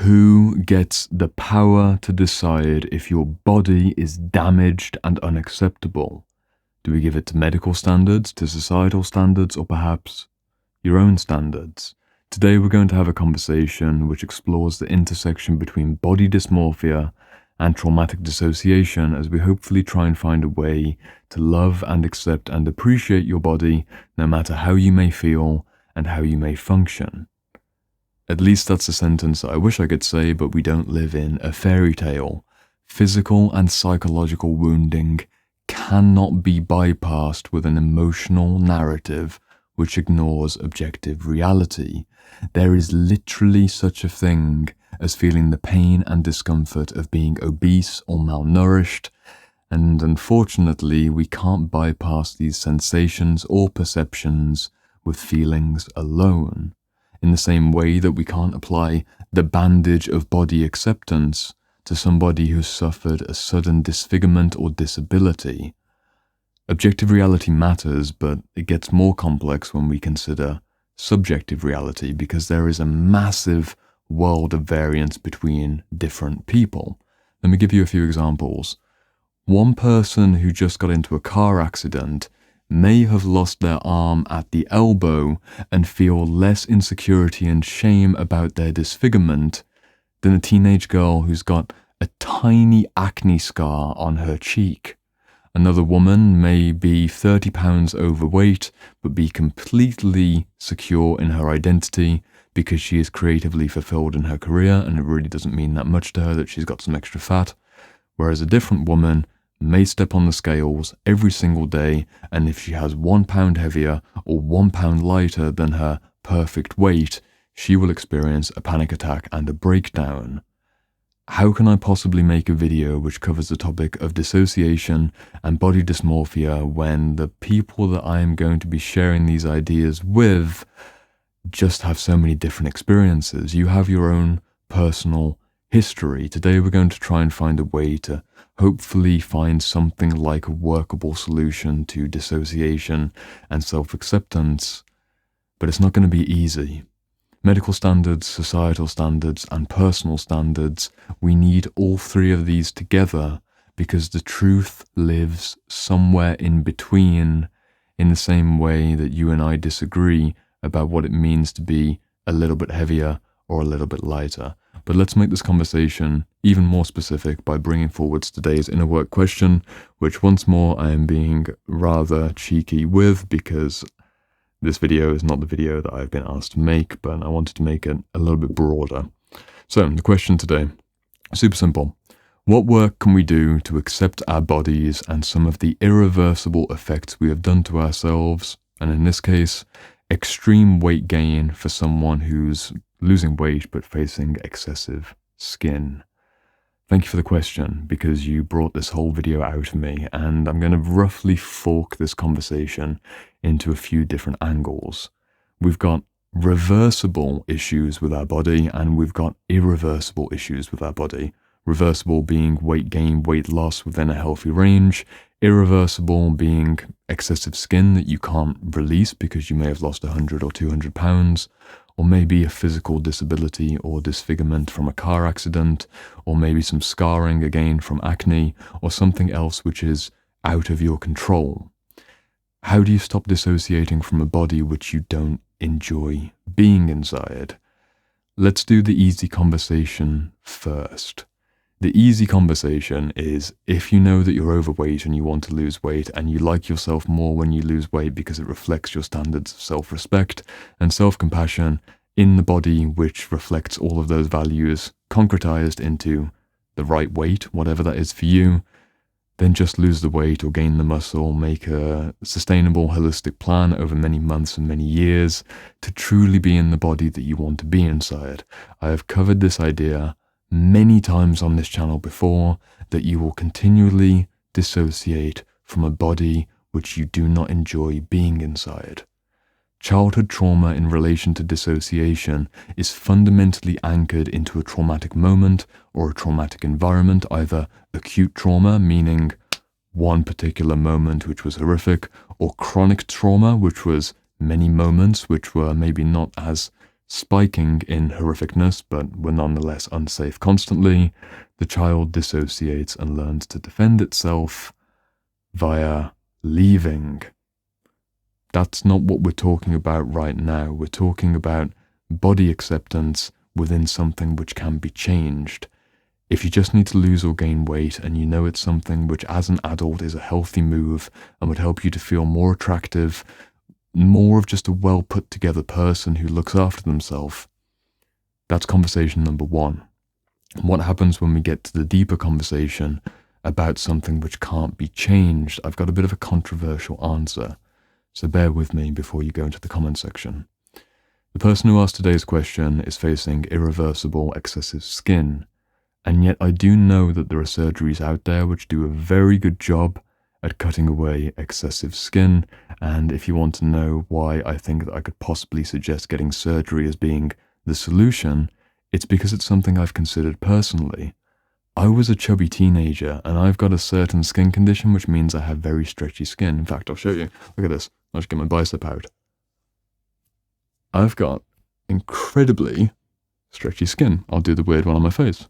Who gets the power to decide if your body is damaged and unacceptable? Do we give it to medical standards, to societal standards, or perhaps your own standards? Today we're going to have a conversation which explores the intersection between body dysmorphia and traumatic dissociation, as we hopefully try and find a way to love and accept and appreciate your body, no matter how you may feel and how you may function. At least that's a sentence that I wish I could say, but we don't live in a fairy tale. Physical and psychological wounding cannot be bypassed with an emotional narrative which ignores objective reality. There is literally such a thing as feeling the pain and discomfort of being obese or malnourished, and unfortunately we can't bypass these sensations or perceptions with feelings alone. In the same way that we can't apply the bandage of body acceptance to somebody who's suffered a sudden disfigurement or disability. Objective reality matters, but it gets more complex when we consider subjective reality, because there is a massive world of variance between different people. Let me give you a few examples. One person who just got into a car accident may have lost their arm at the elbow and feel less insecurity and shame about their disfigurement than a teenage girl who's got a tiny acne scar on her cheek. Another woman may be 30 pounds overweight but be completely secure in her identity because she is creatively fulfilled in her career, and it really doesn't mean that much to her that she's got some extra fat. Whereas a different woman may step on the scales every single day, and if she has 1 pound heavier or 1 pound lighter than her perfect weight, she will experience a panic attack and a breakdown. How can I possibly make a video which covers the topic of dissociation and body dysmorphia when the people that I am going to be sharing these ideas with just have so many different experiences? You have your own personal history. Today we're going to try and find a way to hopefully find something like a workable solution to dissociation and self-acceptance, but it's not going to be easy. Medical standards, societal standards, and personal standards, we need all three of these together because the truth lives somewhere in between, in the same way that you and I disagree about what it means to be a little bit heavier or a little bit lighter. But let's make this conversation even more specific by bringing forward today's inner work question, which once more I am being rather cheeky with because this video is not the video that I've been asked to make, but I wanted to make it a little bit broader. So the question today, super simple. What work can we do to accept our bodies and some of the irreversible effects we have done to ourselves? And in this case, extreme weight gain for someone who's losing weight but facing excessive skin. Thank you for the question, because you brought this whole video out of me, and I'm going to roughly fork this conversation into a few different angles. We've got reversible issues with our body, and we've got irreversible issues with our body. Reversible being weight gain, weight loss within a healthy range. Irreversible being excessive skin that you can't release because you may have lost 100 or 200 pounds. Or maybe a physical disability or disfigurement from a car accident, or maybe some scarring again from acne, or something else which is out of your control. How do you stop dissociating from a body which you don't enjoy being inside? Let's do the easy conversation first. The easy conversation is if you know that you're overweight and you want to lose weight and you like yourself more when you lose weight because it reflects your standards of self-respect and self-compassion in the body, which reflects all of those values concretized into the right weight, whatever that is for you, then just lose the weight or gain the muscle, make a sustainable, holistic plan over many months and many years to truly be in the body that you want to be inside. I have covered this idea many times on this channel before, that you will continually dissociate from a body which you do not enjoy being inside. Childhood trauma in relation to dissociation is fundamentally anchored into a traumatic moment or a traumatic environment, either acute trauma, meaning one particular moment which was horrific, or chronic trauma, which was many moments which were maybe not as spiking in horrificness, but were nonetheless unsafe constantly, the child dissociates and learns to defend itself via leaving. That's not what we're talking about right now. We're talking about body acceptance within something which can be changed. If you just need to lose or gain weight and you know it's something which as an adult is a healthy move and would help you to feel more attractive, more of just a well put together person who looks after themselves, that's conversation number one. What happens when we get to the deeper conversation about something which can't be changed? I've got a bit of a controversial answer, so bear with me before you go into the comment section. The person who asked today's question is facing irreversible excessive skin, and yet I do know that there are surgeries out there which do a very good job at cutting away excessive skin, and if you want to know why I think that I could possibly suggest getting surgery as being the solution, it's because it's something I've considered personally. I was a chubby teenager, and I've got a certain skin condition which means I have very stretchy skin. In fact, I'll show you. Look at this. I'll just get my bicep out. I've got incredibly stretchy skin. I'll do the weird one on my face.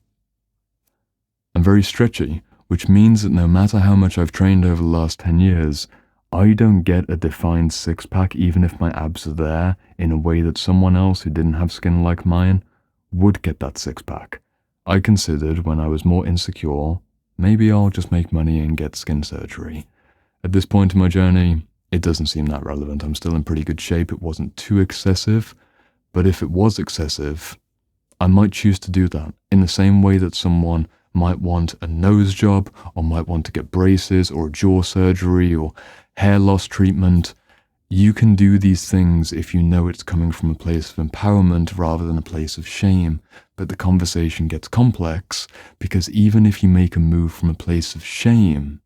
I'm very stretchy, which means that no matter how much I've trained over the last 10 years, I don't get a defined six-pack even if my abs are there in a way that someone else who didn't have skin like mine would get that six-pack. I considered when I was more insecure, maybe I'll just make money and get skin surgery. At this point in my journey, it doesn't seem that relevant. I'm still in pretty good shape. It wasn't too excessive, but if it was excessive, I might choose to do that in the same way that someone might want a nose job or might want to get braces or jaw surgery or hair loss treatment. You can do these things if you know it's coming from a place of empowerment rather than a place of shame. But the conversation gets complex because even if you make a move from a place of shame,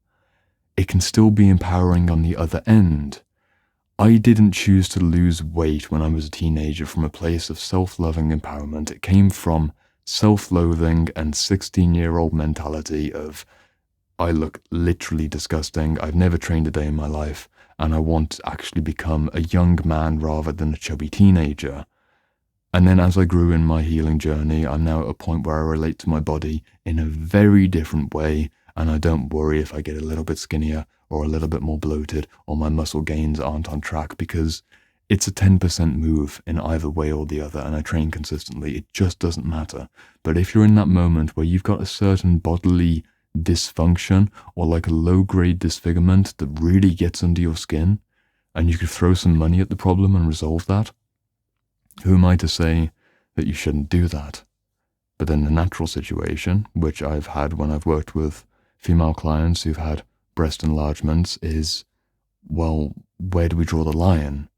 it can still be empowering on the other end. I didn't choose to lose weight when I was a teenager from a place of self-loving empowerment. It came from self-loathing and 16-year-old mentality of, I look literally disgusting, I've never trained a day in my life, and I want to actually become a young man rather than a chubby teenager. And then as I grew in my healing journey, I'm now at a point where I relate to my body in a very different way, and I don't worry if I get a little bit skinnier or a little bit more bloated or my muscle gains aren't on track, because it's a 10% move in either way or the other, and I train consistently. It just doesn't matter. But if you're in that moment where you've got a certain bodily dysfunction or like a low-grade disfigurement that really gets under your skin, and you could throw some money at the problem and resolve that, who am I to say that you shouldn't do that? But then the natural situation, which I've had when I've worked with female clients who've had breast enlargements, is, well, where do we draw the line?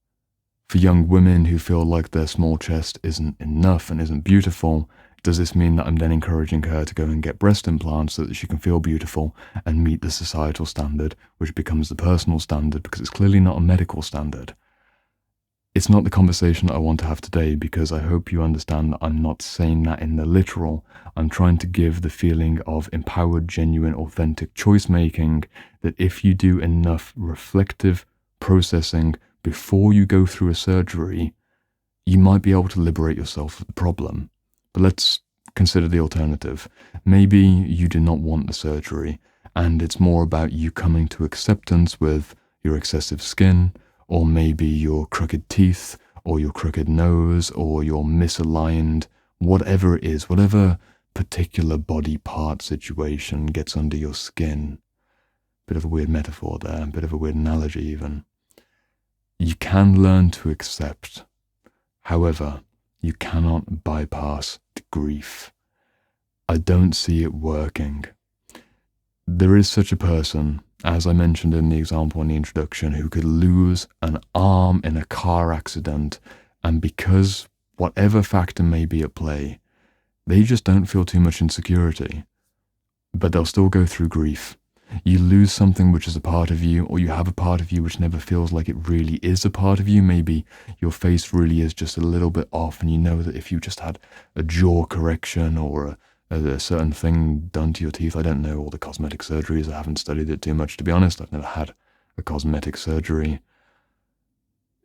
For young women who feel like their small chest isn't enough and isn't beautiful, does this mean that I'm then encouraging her to go and get breast implants so that she can feel beautiful and meet the societal standard, which becomes the personal standard because it's clearly not a medical standard? It's not the conversation that I want to have today, because I hope you understand that I'm not saying that in the literal. I'm trying to give the feeling of empowered, genuine, authentic choice making, that if you do enough reflective processing before you go through a surgery, you might be able to liberate yourself of the problem. But let's consider the alternative. Maybe you do not want the surgery, and it's more about you coming to acceptance with your excessive skin, or maybe your crooked teeth, or your crooked nose, or your misaligned, whatever it is, whatever particular body part situation gets under your skin. Bit of a weird metaphor there, a bit of a weird analogy even. You can learn to accept. However, you cannot bypass the grief. I don't see it working. There is such a person, as I mentioned in the example in the introduction, who could lose an arm in a car accident, and because whatever factor may be at play, they just don't feel too much insecurity. But they'll still go through grief. You lose something which is a part of you, or you have a part of you which never feels like it really is a part of you. Maybe your face really is just a little bit off, and you know that if you just had a jaw correction or a certain thing done to your teeth, I don't know all the cosmetic surgeries, I haven't studied it too much to be honest, I've never had a cosmetic surgery.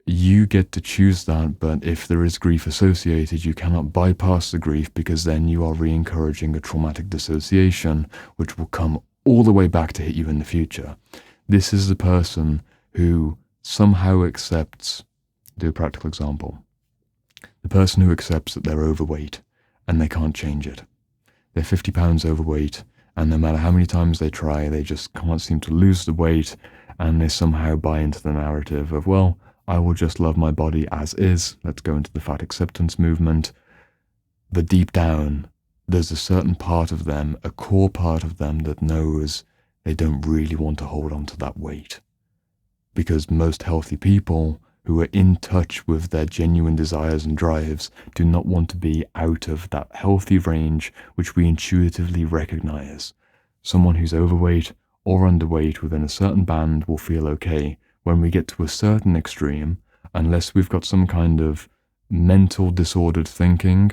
You get to choose that, but if there is grief associated, you cannot bypass the grief, because then you are re-encouraging a traumatic dissociation, which will come all the way back to hit you in the future. This is the person who somehow accepts, do a practical example, the person who accepts that they're overweight and they can't change it. They're 50 pounds overweight, and no matter how many times they try, they just can't seem to lose the weight, and they somehow buy into the narrative of, well, I will just love my body as is. Let's go into the fat acceptance movement. But deep down, there's a certain part of them, a core part of them, that knows they don't really want to hold on to that weight. Because most healthy people who are in touch with their genuine desires and drives do not want to be out of that healthy range which we intuitively recognize. Someone who's overweight or underweight within a certain band will feel okay. When we get to a certain extreme, unless we've got some kind of mental disordered thinking,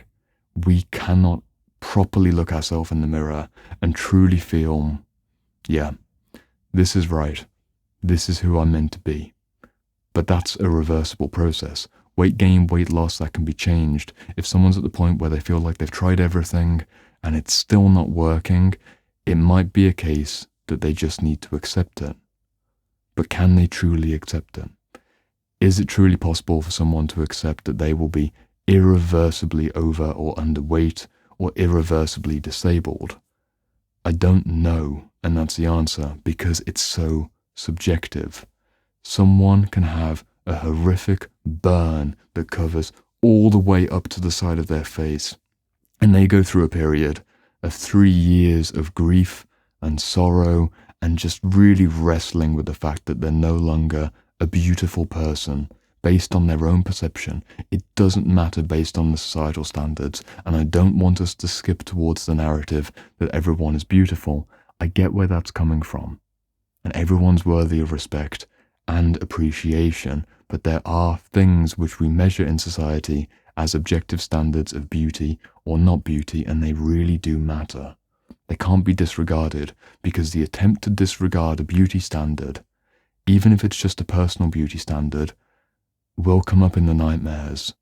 we cannot properly look ourselves in the mirror and truly feel, yeah, this is right. This is who I'm meant to be. But that's a reversible process. Weight gain, weight loss, that can be changed. If someone's at the point where they feel like they've tried everything and it's still not working, it might be a case that they just need to accept it. But can they truly accept it? Is it truly possible for someone to accept that they will be irreversibly over or underweight or irreversibly disabled? I don't know, and that's the answer, because it's so subjective. Someone can have a horrific burn that covers all the way up to the side of their face, and they go through a period of 3 years of grief and sorrow and just really wrestling with the fact that they're no longer a beautiful person based on their own perception. It doesn't matter based on the societal standards, and I don't want us to skip towards the narrative that everyone is beautiful. I get where that's coming from, and everyone's worthy of respect and appreciation, but there are things which we measure in society as objective standards of beauty or not beauty, and they really do matter. They can't be disregarded, because the attempt to disregard a beauty standard, even if it's just a personal beauty standard, will come up in the nightmares.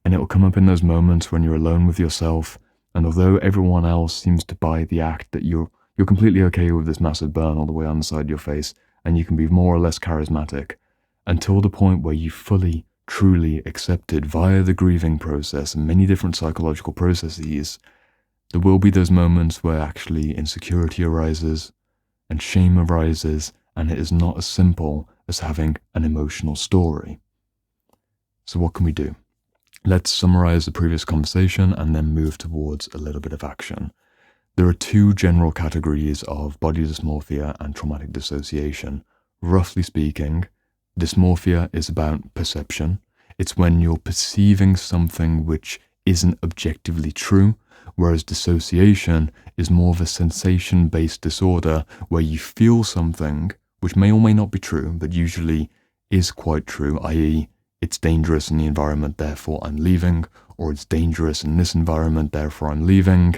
And it will come up in those moments when you're alone with yourself, and although everyone else seems to buy the act that you're completely okay with this massive burn all the way on the side of your face, and you can be more or less charismatic, until the point where you fully, truly accept it via the grieving process and many different psychological processes, there will be those moments where actually insecurity arises and shame arises, and it is not as simple as having an emotional story. So what can we do? Let's summarize the previous conversation and then move towards a little bit of action. There are 2 general categories of body dysmorphia and traumatic dissociation. Roughly speaking, dysmorphia is about perception. It's when you're perceiving something which isn't objectively true, whereas dissociation is more of a sensation-based disorder where you feel something which may or may not be true, but usually is quite true, i.e., it's dangerous in the environment, therefore I'm leaving, or it's dangerous in this environment, therefore I'm leaving,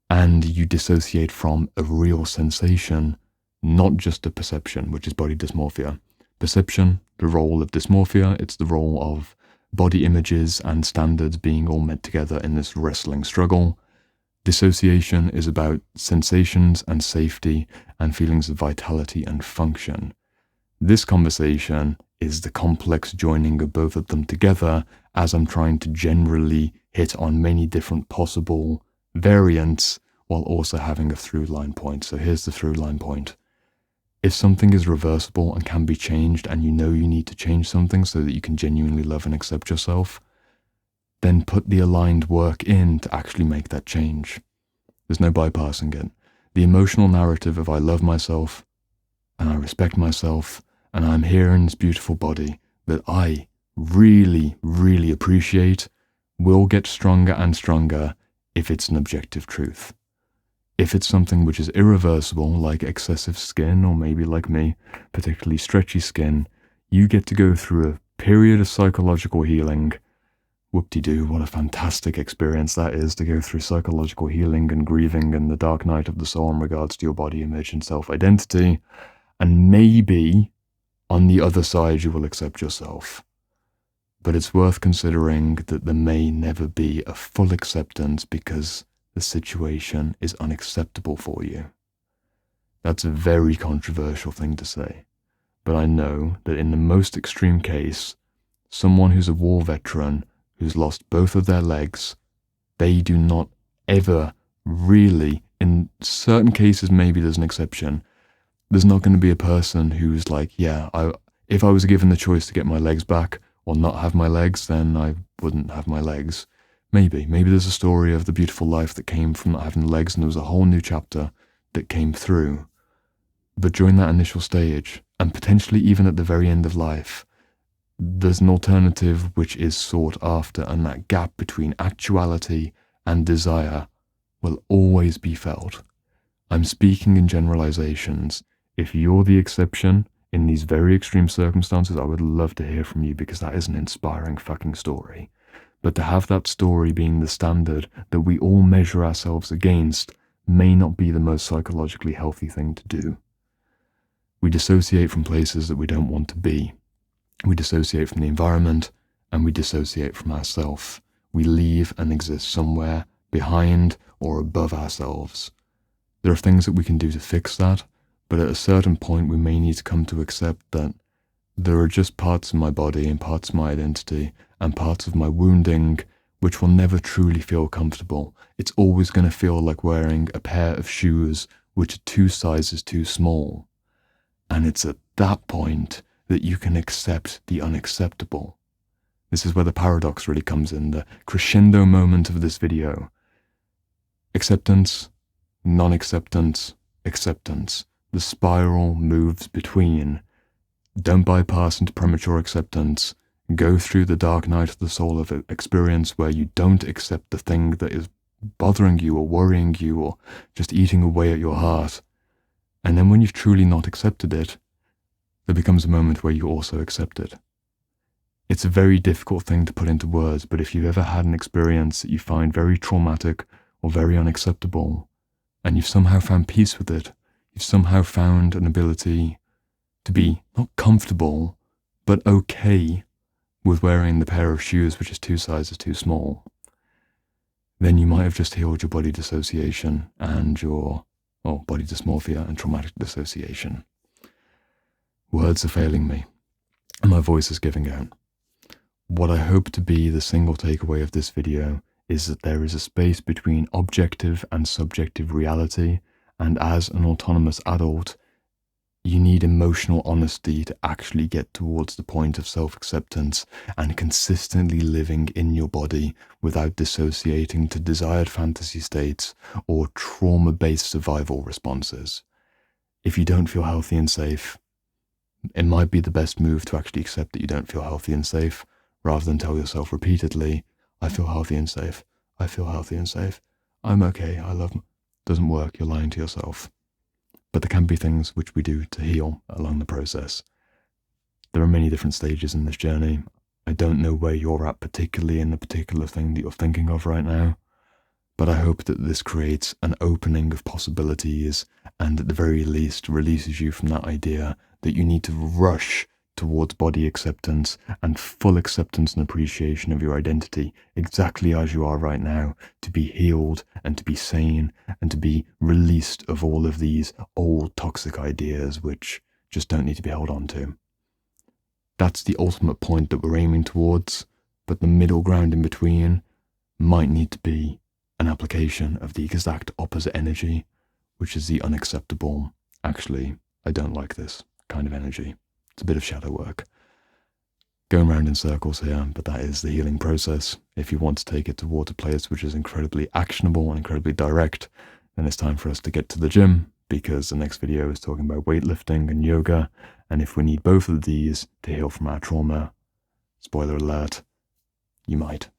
and you dissociate from a real sensation, not just a perception, which is body dysmorphia. Perception, the role of dysmorphia, it's the role of body images and standards being all met together in this wrestling struggle. Dissociation is about sensations and safety and feelings of vitality and function. This conversation is the complex joining of both of them together, as I'm trying to generally hit on many different possible variants while also having a through line point. So here's the through line point. If something is reversible and can be changed, and you know you need to change something so that you can genuinely love and accept yourself, then put the aligned work in to actually make that change. There's no bypassing it. The emotional narrative of I love myself and I respect myself and I'm here in this beautiful body that I really, really appreciate will get stronger and stronger if it's an objective truth. If it's something which is irreversible, like excessive skin, or maybe like me, particularly stretchy skin, you get to go through a period of psychological healing. Whoop-de-doo, what a fantastic experience that is, to go through psychological healing and grieving and the dark night of the soul in regards to your body image and self-identity. And maybe on the other side you will accept yourself. But it's worth considering that there may never be a full acceptance because the situation is unacceptable for you. That's a very controversial thing to say, but I know that in the most extreme case, someone who's a war veteran who's lost both of their legs, they do not ever really, in certain cases maybe there's an exception, there's not going to be a person who's like, yeah, if I was given the choice to get my legs back or not have my legs, then I wouldn't have my legs. Maybe there's a story of the beautiful life that came from not having legs, and there was a whole new chapter that came through. But during that initial stage, and potentially even at the very end of life, there's an alternative which is sought after, and that gap between actuality and desire will always be felt. I'm speaking in generalizations. If you're the exception in these very extreme circumstances, I would love to hear from you, because that is an inspiring fucking story. But to have that story being the standard that we all measure ourselves against may not be the most psychologically healthy thing to do. We dissociate from places that we don't want to be. We dissociate from the environment, and we dissociate from ourselves. We leave and exist somewhere behind or above ourselves. There are things that we can do to fix that, but at a certain point we may need to come to accept that there are just parts of my body and parts of my identity and parts of my wounding which will never truly feel comfortable. It's always going to feel like wearing a pair of shoes which are 2 sizes too small. And it's at that point that you can accept the unacceptable. This is where the paradox really comes in, the crescendo moment of this video. Acceptance, non-acceptance, acceptance. The spiral moves between. Don't bypass into premature acceptance. Go through the dark night of the soul of experience where you don't accept the thing that is bothering you or worrying you or just eating away at your heart. And then when you've truly not accepted it, there becomes a moment where you also accept it. It's a very difficult thing to put into words, but if you've ever had an experience that you find very traumatic or very unacceptable, and you've somehow found peace with it, you've somehow found an ability to be not comfortable, but okay with wearing the pair of shoes which is 2 sizes too small, then you might have just healed your body dissociation and your body dysmorphia and traumatic dissociation. Words are failing me, and my voice is giving out. What I hope to be the single takeaway of this video is that there is a space between objective and subjective reality, and as an autonomous adult, you need emotional honesty to actually get towards the point of self-acceptance and consistently living in your body without dissociating to desired fantasy states or trauma-based survival responses. If you don't feel healthy and safe, it might be the best move to actually accept that you don't feel healthy and safe, rather than tell yourself repeatedly, I feel healthy and safe, I feel healthy and safe, I'm okay, I love me. Doesn't work, you're lying to yourself. But there can be things which we do to heal along the process. There are many different stages in this journey. I don't know where you're at particularly in the particular thing that you're thinking of right now, but I hope that this creates an opening of possibilities and at the very least releases you from that idea that you need to rush towards body acceptance and full acceptance and appreciation of your identity exactly as you are right now, to be healed and to be sane and to be released of all of these old toxic ideas which just don't need to be held on to. That's the ultimate point that we're aiming towards, but the middle ground in between might need to be an application of the exact opposite energy, which is the unacceptable, actually, I don't like this kind of energy. It's a bit of shadow work. Going round in circles here, but that is the healing process. If you want to take it towards a place which is incredibly actionable and incredibly direct, then it's time for us to get to the gym, because the next video is talking about weightlifting and yoga, and if we need both of these to heal from our trauma, spoiler alert, you might.